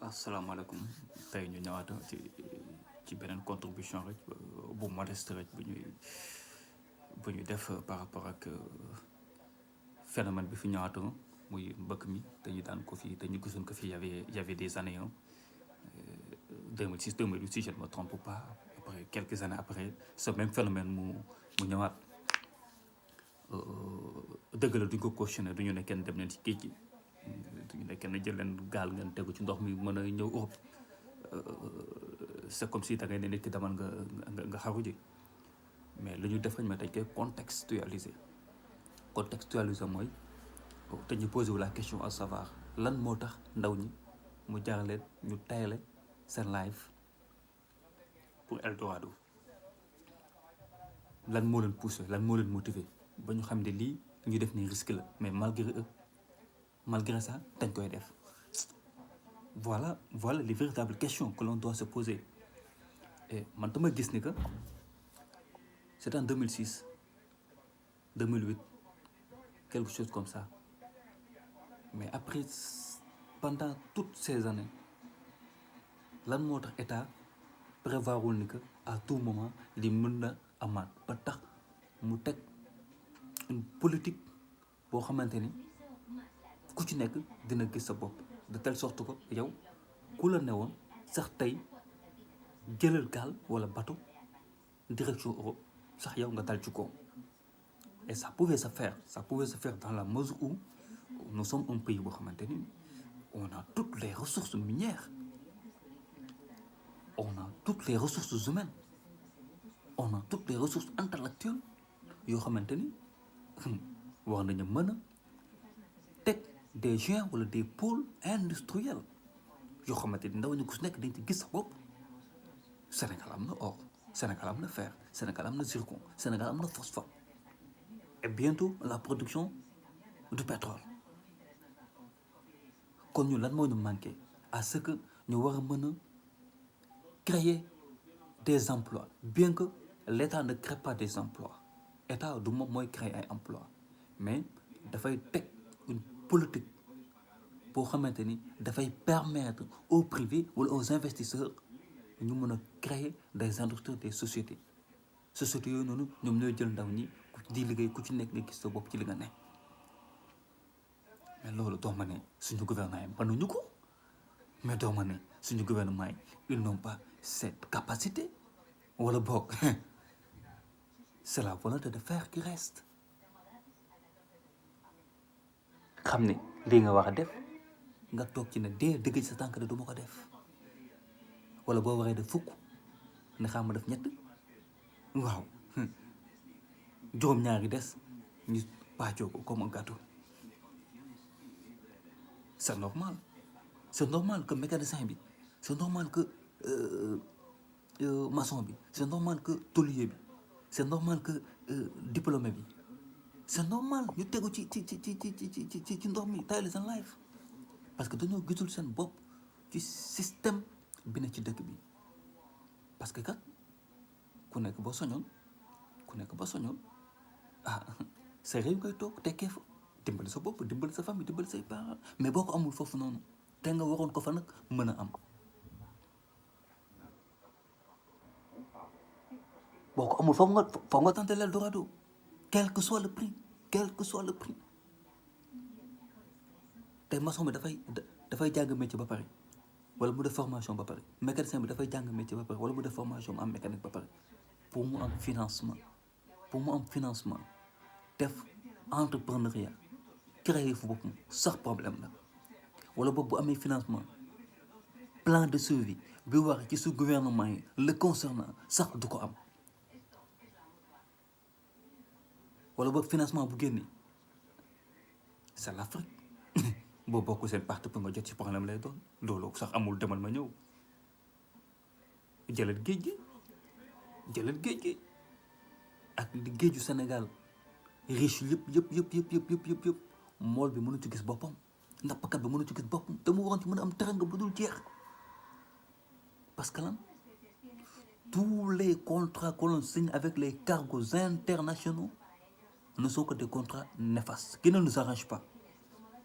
asalaamaaleykum tey ñu ñëwaat ci beneen contribution rek bu modeste rek bu ñuy def par rapport ak phénomène bi fi ñëwaatoon muy mbëkk mi te ñu daan ko fi te ñu gisoon ko fi y avait des années 2006 2008 si je ne me trompe pas après quelques années après ce même phénomène mu ñëwaat dëgg la duñ ko cautionné duñu ne kenn dem leen ci géej gi duñu ne kenn jël leen gaal ngeen tegu ci ndox mi mën a ñëw Europe c'est comme si da ngay ne nit ki demal nga xaru ji mais lu ñu def rek mais dañ koy contextualiser mooy te ñu posé wu la question à savoir lan moo tax ndaw ñi mu jaarleen ñu tayle seen live pour Eldorado lan moo leen poussé lan moo leen motivé ba ñu xam ne lii ñu def ni risque la mais malgré ça dañ koy def voilà les véritables questions que l'on doit se poser et man dama gis ni que c'est en 2006 2008 quelque chose comme ça mais après pendant toutes ces années lan moo tax état prévoirul ni que à tout moment li mën na amaat ba tax mu teg une politique boo xamante ni ku ci nekk dina gis sa bopp de telle sorte que yow ku la newoon sax tey jëlal gaal wala bateau direction Europe sax yow nga dal ci kaw et ça pouvait se faire dans la mesure où nous sommes un pays boo xamante ni on a toutes les ressources minières on a toutes les ressources humaines on a toutes les ressources intellectuelles yoo xamante ni war nañu mën a teg des géants wala des pôles industriels yoo xamante ni ndaw ñu ku si nekk dañ ci gis sa bopp. Sénégal am na or Sénégal am na fer Sénégal am na zircon Sénégal am na phosphate et bientôt la production du pétrole kon ñu lan moo ñu manqué à ce que ñu war a mën a créer des emplois bien que l'État ne crée pas des emplois État du moom mooy créer ay emplois mais dafay teg une politique boo xamante ni dafay permettre aux privés wala aux investisseurs ñu mën a créer des industries des sociétés yooyu noonu ñoom ñooy jël ndaw ñi di liggéey ku ci nekk nga gis sa bopp ci li nga ne mais loolu doo ma ne suñu gouvernement yi mënuñu ko mais doo ma ne suñu gouvernement yi ils n'ont pas cette capacité wala boog c'est la volonté de faire qui reste xam ne lii nga wax a def nga toog ci ne dëgg ci sa tànk de du ma ko def wala boo waree def fukk ne xam ma def ñett waaw juróom-ñaari des ñu pàccoo ko comme un gâteau c'est normal que mécanicien bi c'est normal que maçon bi c'est normal que tôlier bi c'est normal que diplômé bi c'est normal ñu tegu ci ndox mi tayle seen life parce que dañoo gisul seen bopp ci système bi ne ci dëkk bi parce que kat ku nekk ba soñoon sa réew ngay toog tekkee fa dimbali sa bopp dimbali sa famille dimbali say parents mais boo ko amul foofu noonu te nga waroon ko fa nag mën a am boo ko amul foofu nga tenter l'Eldorado quel que soit le prix tey maçon bi dafay jàng métier ba pare wala mu def formation ba pare mécanicien bi dafay jàng métier ba pare wala mu def formation am mécanique ba pare pour mu am financement def entrepreneuriat créer fu boppam sax problème la wala boobu bu amee financement plan de survie bi wax ci su gouvernement yi le concernant sax du ko am wala boobu financement bu génnee c'est l'Afrique boo bokk seen parti pour nga jot ci problème lay doon loolu sax amul demal ma ñëw jëlal géej gi ak li géeju Sénégal riche yëpp mool bi mënu ci gis boppam nappkat bi mënu ci gis boppam te mu waroon ci mën a am teranga bu dul jeex parce que lan tous les contrats que l'on signe avec les cargos internationaux ne sont que des contrats néfastes qui ne nous arrangent pas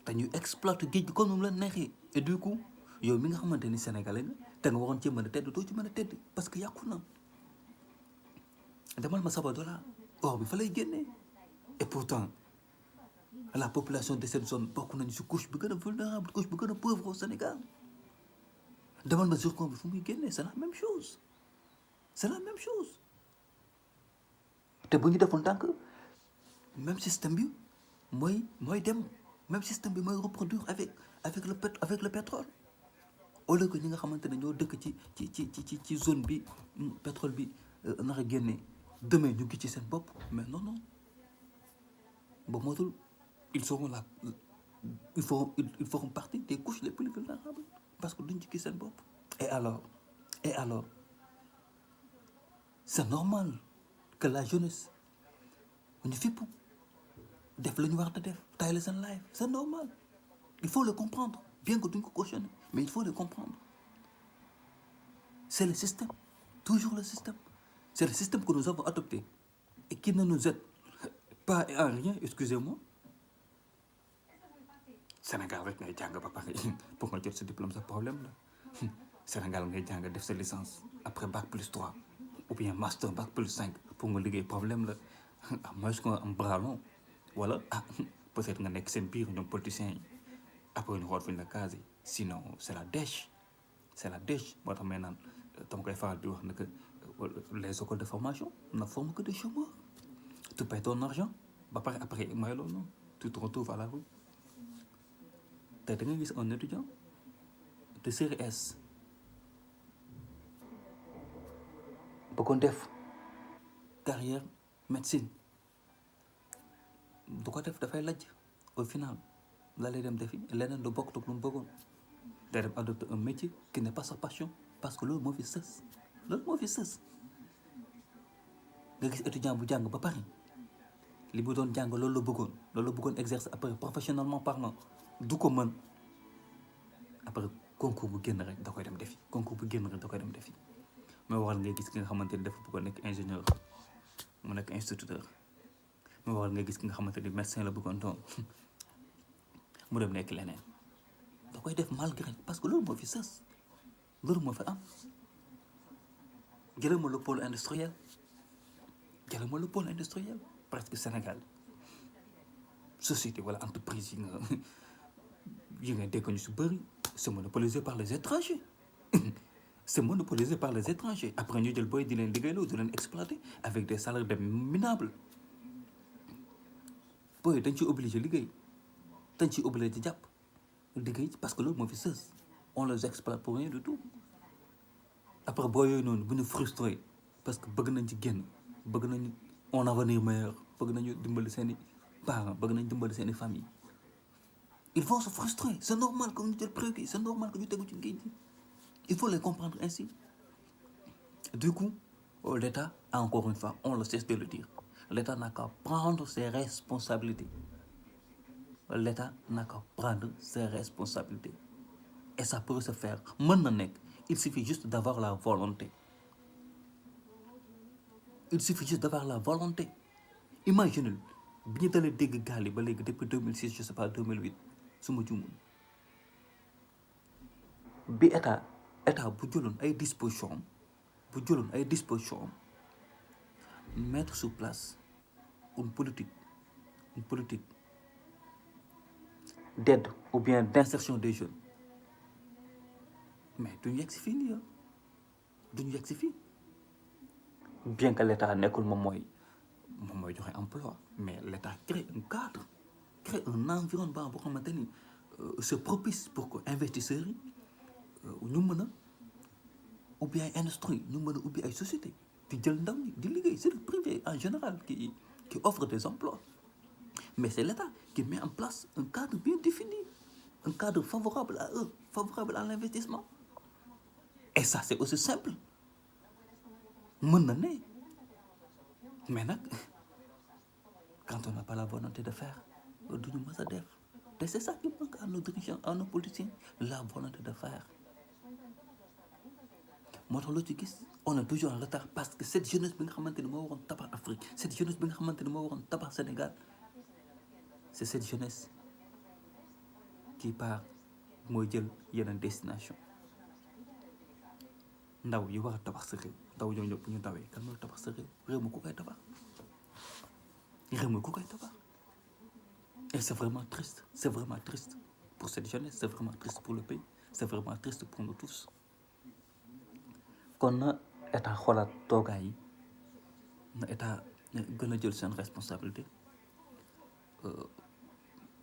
te ñu exploite géej gi comme nu mu leen neexee et du coup yow mi nga xamante ni sénégalais nga te nga waroon ci mën a tedd doo ci mën a tedd parce que yàqu na. demal ma Sabodala or bi fa lay génnee et pourtant la population de cette zone bokk nañu si couche bi gën a vulnérable couche bi gën a pauvre au Sénégal. demal ma zircon bi fu muy génnee c'est la même chose c'est la même chose te bu ñu defoon tànk même système bi mooy dem même système bi mooy reproduire avec le pétrole au lieu que ñi nga xamante ne ñoo dëkk ci zone bi pétrole bi nar a génne demain ñu ngi ci seen bopp mais non ba motul ils feront partie des couches les plus vulnérables parce que duñ ci gis seen bopp. et alors c'est normal que la jeunesse ñu fippu def la ñu war a def tayle seen life c'est normal il faut le comprendre bien que duñ ko cautionner mais il faut le comprendre c'est le système toujours le système c'est le système que nous avons adopté et qui ne nous aide pas en rien excusez-moi. Sénégal rek ngay jàng ba pare pour nga jot sa diplôme sa problème la Sénégal ngay jàng def sa licence après bac plus 3 ou bien master bac plus 5 pour nga liggéey problème la à moins que nga am bras long wala peut-être nga nekk seen biir ñoom politiciens yi après ñu xool fu ñu la casé sinon c'est la dèche moo tax may naan dama koy faral di wax ne que les écoles de formation ne forment que des chômeurs tu payes ton argent ba pare après mooy loolu noonu tu te retrouves à la rue. te da nga gis un étudiant de série S bëggoon def carrière médecine du ko def dafay lajj au final la lay dem defi leneen lu bokk toog lu mu bëggoon day dem adopter un métier qui n'est pas sa passion parce que loolu moo fi sës nga gis étudiant bu jàng ba pare li bu doon jàng loolu la bëggoon exercer après professionnellement parlant du ko mën après concours bu génn rek da koy dem defi mais waral ngay gis ki nga xamante ni dafa bëggoon nekk ingénieur mu nekk instituteur mais waral ngay gis ki nga xamante ni médecin la bëggoon doon mu dem nekk leneen da koy def malgré parce que loolu moo fi sës loolu moo fi am. jëlal ma le pôle industriel presque Sénégal société wala entreprise yi nga dégg ñu si bëri c'est monopolisé par les étrangers après ñu jël booy di leen liggéeyloo di leen exploiter avec des salaires de minables booy dañ ciy obligé liggéey dañ ciy obligé jàpp liggéey parce que loolu moo fi sës on les exploite pour rien du tout après booy yooyu noonu bu ñu frustré parce que bëgg nañ ci génn bëgg nañu un avenir meilleur bëgg nañu dimbali seeni parents bëgg nañu dimbali seeni famille ils vont se frustrer c'est normal que ñu jël prérequis c'est normal que ñu tegu ci géej gi il faut les comprendre ainsi. Du coup l'État encore une fois on le cesse de le dire l'État n'a qu'à prendre ses responsabilités et ça peut se faire mën na nekk il suffit juste d'avoir la volonté imaginez bi ñu dalee dégg gaal yi ba léegi depuis 2006 je sais pas 2008 su ma juumul bi état bu jëloon ay dispositions mettre sur place une politique d'aide ou bien d'insertion des jeunes mais duñu yegg si fii nii bien que l'État nekkul moom mooy joxe emploi mais l'État crée un cadre crée un environnement boo xamante ni c'est propice pour que investisseurs yi ñu mën a ubbi ay industrie ñu mën a ubbi ay sociétés di jël ndaw ñi di liggéey c'est le privé en général qui offre des emplois mais c'est l'État qui met en place un cadre bien défini un cadre favorable à eux favorable à l'investissement et ça c'est aussi simple mën na ne mais nag quand on n'a pas la volonté de faire duñu mës a def te c'est ça qui manque à nos dirigeants à nos politiciens la volonté de faire moo tax loo ci gis on est toujours en retard parce que cette jeunesse bi nga xamante ni moo waroon tabax Afrique cette jeunesse bi nga xamante ni moo waroon tabax Sénégal c'est cette jeunesse qui part mooy jël yeneen destination ndaw yi war a tabax sa réew ndaw ñoo ñëpp ñu ndawee kan mooy tabax sa réew mi ku koy tabax et c'est vraiment triste pour cette jeunesse, c'est vraiment triste pour le pays, c'est vraiment triste pour nous tous. Kon na état xoolaat toogaay yi na état gën a jël seen responsabilité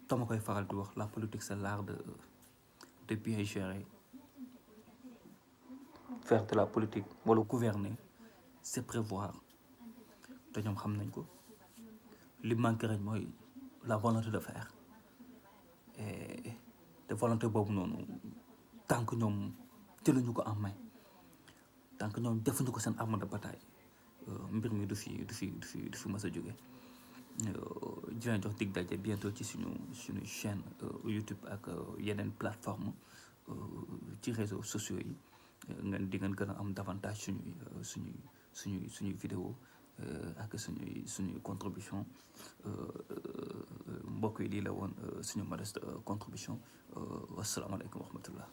dama koy faral di wax la politique c'est l'art de bien gérer. Faire de la politique wala gouverner c'est prévoir te ñoom xam nañ ko li manqué rek mooy la volonté de faire et te volonté boobu noonu tant que ñoom jëluñu ko en main tant que ñoom defuñu ko seen arme de bataille mbir mi du fi mës a jóge dina jox dig daje bientôt ci suñu chaîne YouTube ak yeneen plateforme ci réseaux sociaux yi di ngeen gën a am davantage suñuy vidéo ak suñuy contribution mbokk yi lii la woon suñu modeste contribution wasalaamaaleykum wa rahmatullah